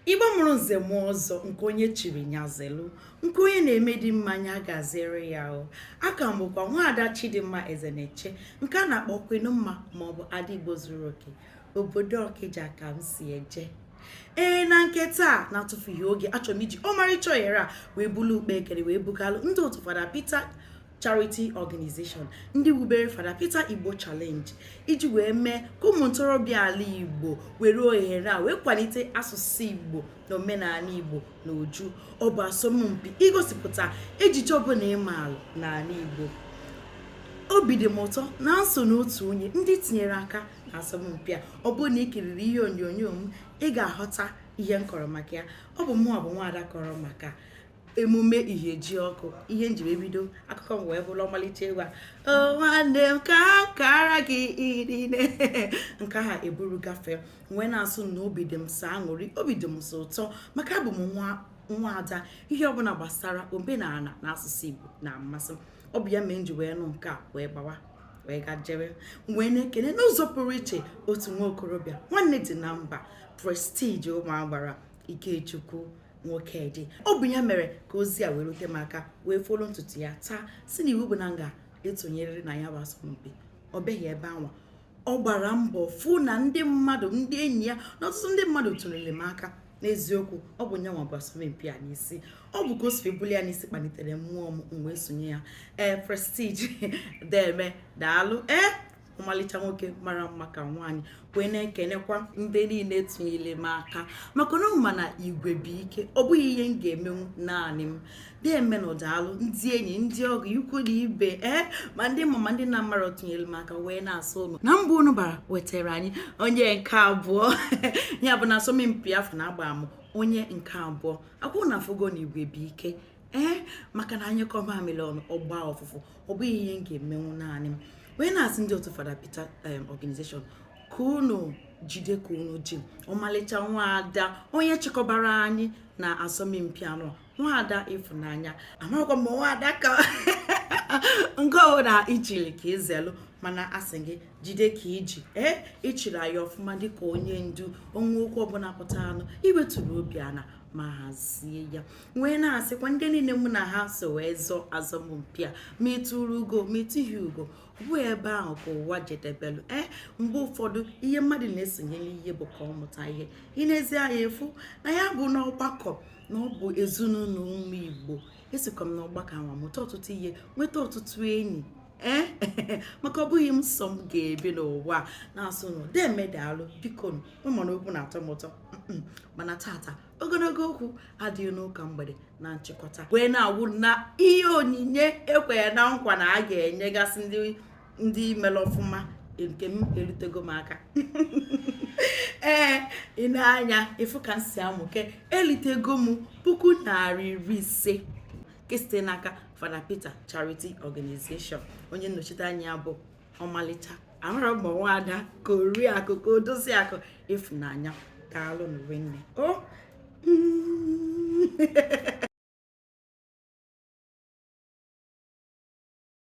Igbo mụrụ nze m ọzọ nke onye chiri nyazelu nke onye na-emedi mmanya gazere ya o. Aka m bụkwa Nwada Chidimma Ezeneche nke a na-akpọ Chidimma maọbụ Adaigbozuruoke. Obodo Ọkịja ka m si eje. Na nke taa na-atụfughị oge achọrọ m iji ọmarịcha ohere a wee bulu ukpe ekere wee bugalụ ndị otu Fada Pita Charity Organization ndị wubere Fada Pita Igbo Challenge iji wee mee ka ụmụ ntorobịa ala Igbo were ohere a wee kwalite asụsụ Igbo na omenala Igbo na uju. Ọ bụ asọmpi igosipụta ejije ọbụla ịmaalụ n'ala Igbo. Obi dị m ụtọ na nso n'otu onye ndị tinyere aka na asọmpi a. Ọ bụ na ikiriri ihe onyonyo m ị ga-aghọta ihe nkọrọ maka ya. Ọ bụ mụ bụ Nwada kọrọ maka emume ihe ji ọkụ. Ihe nji ebido akụkọ m wee bụrụ ọmalịcha egwu a. O nwanne m ka kara gị irine nke ha eburu gafee wee na-asụ na obi dị m sọ aṅụrị, obi dị m sọ ụtọ maka abụ m nwa ada. Ihe ọbụla gbasara omenala na asụsụ Igbo na mmasị m. Ọ bụ ya mere nji wee nụ nke a wee gbawa wee gajere wee na-ekene n'ụzọ pụrụ iche otu nwa okorobịa nwanne dị na mba Prestige ụmụ agbara IKECHUKWU NWOKEDI. Ọ bụ ya mere ka ozi a wee rute m aka wee folo ntutu ya taa si na iwu bụ na nga etonyerịrị na ya bụ asọmpi. Ọ beghị ebe anwa, ọ gbara mbọ fụ na ndị mmadụ, ndị enyi ya na ọtụtụ ndị mmadụ tụrụle m aka. N'eziokwu ọ bụ nyanwa bụ asọmpi a n'isi. Ọ bụ ka o si buli ya n'isi kpalitere mmụọ m wee sonye ya. Prestige deme daalụ ọmalịcha nwoke mara mma ka nwaanyị wee na-ekenekwa ndị niile etinyere m aka maka na ụma na igwe bụ ike. Ọ bụghị ihe m ga-emenwu naanị m. Deme na daalụ ndị enyi, ndị ọgụ, ikwu na ibe ma ndị mama ndị na-amara tinyere m aka wee na-asụ ụnụ na mbụ unu bara wetara anyị onye nke abụọ ya bụ na asọmpi afọ na-agba m onye nke abụọ. Akwụ na fogo na igwe bụ ike maka na anyị kọma amịla ọnụ ọgba ọfụfụ. Ọ bụghị ihe m ga-emenwu naanị m wee na-asị ndị otu Fada Pita Organization ka unu jide ka unu ji ọmalịcha Nwada onye chịkọbara anyị na asọmpi anọ, Nwada Ịfụnanya. Amaghịkwa m Nwada ka nke ọbụla ichiri ka izelu mana asị gị jide ka iji ichiri anyị ọfụma dịka onye ndu onwe okwu ọbụla pụta anụ iwetụrụ obi ana ma hazie ya. Wee na-asịkwa ndị niile mụ na ha so wee zọọ asọmpi a ma ịtụrụ ugo ma ịtụghị ugo. Ọ bụ ebe ahụ ka ụwa jedebelu. Mgbe ụfọdụ ihe mmadụ na-esonyere ihe bụ ka ọ mụta ihe. Inezi anya efu na ya bụ n'ọgbakọ na ọ bụ ezinụlọ ụmụ Igbo. Esikwa m n'ọgbakọ ahụ mụta ọtụtụ ihe, nweta ọtụtụ enyi maka ọ bụghị m sọ m ga-ebi n'ụwa na-asụ nụ deme daalụ biko ụmụna okwu na-atọ m ụtọ mana tata ogologo okwu adịghị n'ụka mgbede na nchịkọta wee na-awụ na ihe onyinye ekwenye na nkwa na a ga-enyegasị ndị mere ọfụma nke m erutego m aka. Ị na-anya ịfụ ka m si amụke elitego m 550 nke site n'aka Fada Pita Charity Organization. Onye nnọchite anya bụ ọmalịcha amara m Nwada ka Oriakụ ka Odoziakụ Ịfụnanya. Daalụ nne.